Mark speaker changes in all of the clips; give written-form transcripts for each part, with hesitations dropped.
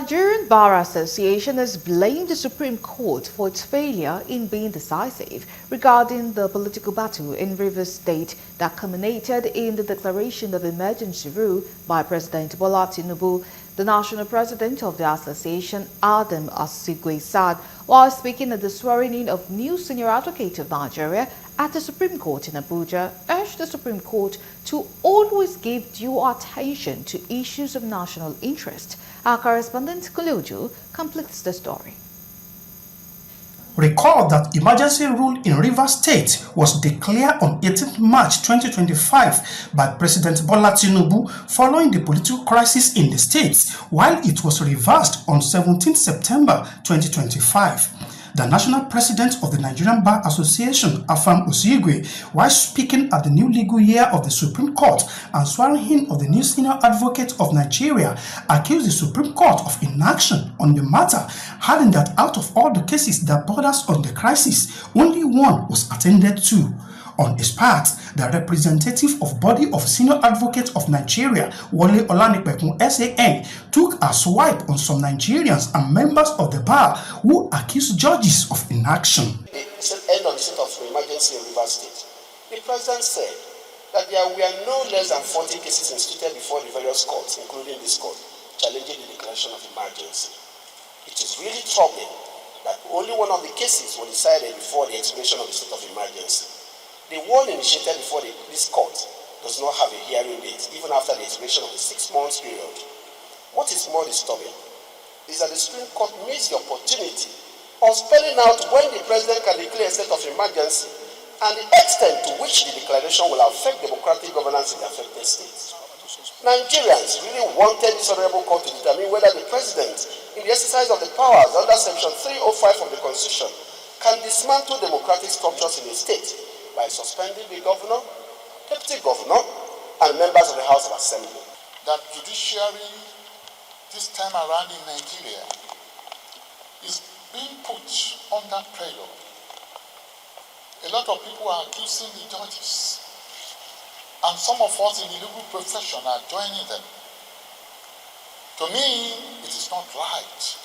Speaker 1: Nigerian Bar Association has blamed the Supreme Court for its failure in being decisive regarding the political battle in Rivers State that culminated in the declaration of emergency rule by President Bola Tinubu. The national president of the association, Adam Asigwe, said while speaking at the swearing-in of new senior advocate of Nigeria at the Supreme Court in Abuja, urged the Supreme Court to always give due attention to issues of national interest. Our correspondent Kuluju completes the story.
Speaker 2: Recall that emergency rule in Rivers State was declared on 18th March 2025 by President Bola Tinubu following the political crisis in the state, while it was reversed on 17th September 2025. The national president of the Nigerian Bar Association, Afam Osigwe, while speaking at the new legal year of the Supreme Court and swearing in of the new senior advocate of Nigeria, accused the Supreme Court of inaction on the matter, adding that out of all the cases that borders on the crisis, only one was attended to. On his part, the representative of Body of Senior Advocate of Nigeria, Wole Olanipekun SAN, took a swipe on some Nigerians and members of the bar who accused judges of inaction.
Speaker 3: The end of the state of emergency in Rivers State, the president said that there were no less than 40 cases instituted before the various courts, including this court, challenging the declaration of emergency. It is really troubling that only one of the cases was decided before the expiration of the state of emergency. The one initiated before this court does not have a hearing date, even after the expiration of the 6 months period. What is more disturbing is that the Supreme Court missed the opportunity of spelling out when the president can declare a state of emergency and the extent to which the declaration will affect democratic governance in the affected states. Nigerians really wanted this honorable court to determine whether the president, in the exercise of the powers under Section 305 of the Constitution, can dismantle democratic structures in a state by suspending the governor, deputy governor, and members of the House of Assembly.
Speaker 4: That judiciary, this time around in Nigeria, is being put under pressure. A lot of people are accusing the judges, and some of us in the legal profession are joining them. To me, it is not right.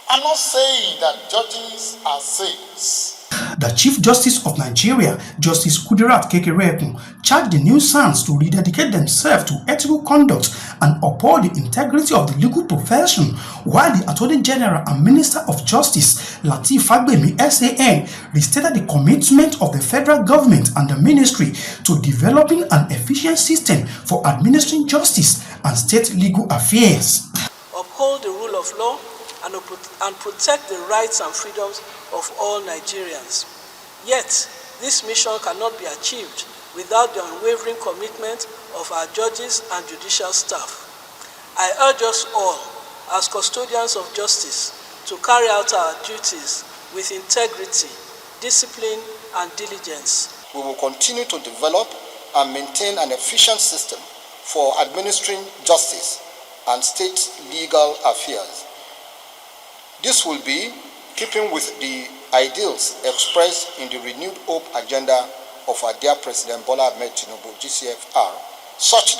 Speaker 4: I'm not saying that judges are saints.
Speaker 2: The Chief Justice of Nigeria, Justice Kudirat Kekereekun, charged the new sons to rededicate themselves to ethical conduct and uphold the integrity of the legal profession, while the Attorney General and Minister of Justice, Lateef Fagbemi SAN, restated the commitment of the federal government and the ministry to developing an efficient system for administering justice and state legal affairs.
Speaker 5: Uphold the rule of law and protect the rights and freedoms of all Nigerians. Yet, this mission cannot be achieved without the unwavering commitment of our judges and judicial staff. I urge us all, as custodians of justice, to carry out our duties with integrity, discipline, and diligence.
Speaker 6: We will continue to develop and maintain an efficient system for administering justice and state legal affairs. This will be keeping with the ideals expressed in the renewed hope agenda of our dear President Bola Ahmed Tinubu, GCFR, such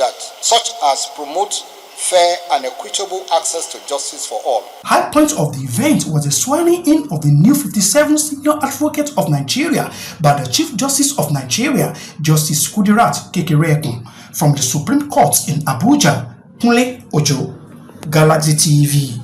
Speaker 6: as promote fair and equitable access to justice for all.
Speaker 2: High point of the event was the swearing-in of the new 57th Senior Advocate of Nigeria by the Chief Justice of Nigeria, Justice Kudirat Kekereekun, from the Supreme Court in Abuja. Kunle Ojo, Galaxy TV.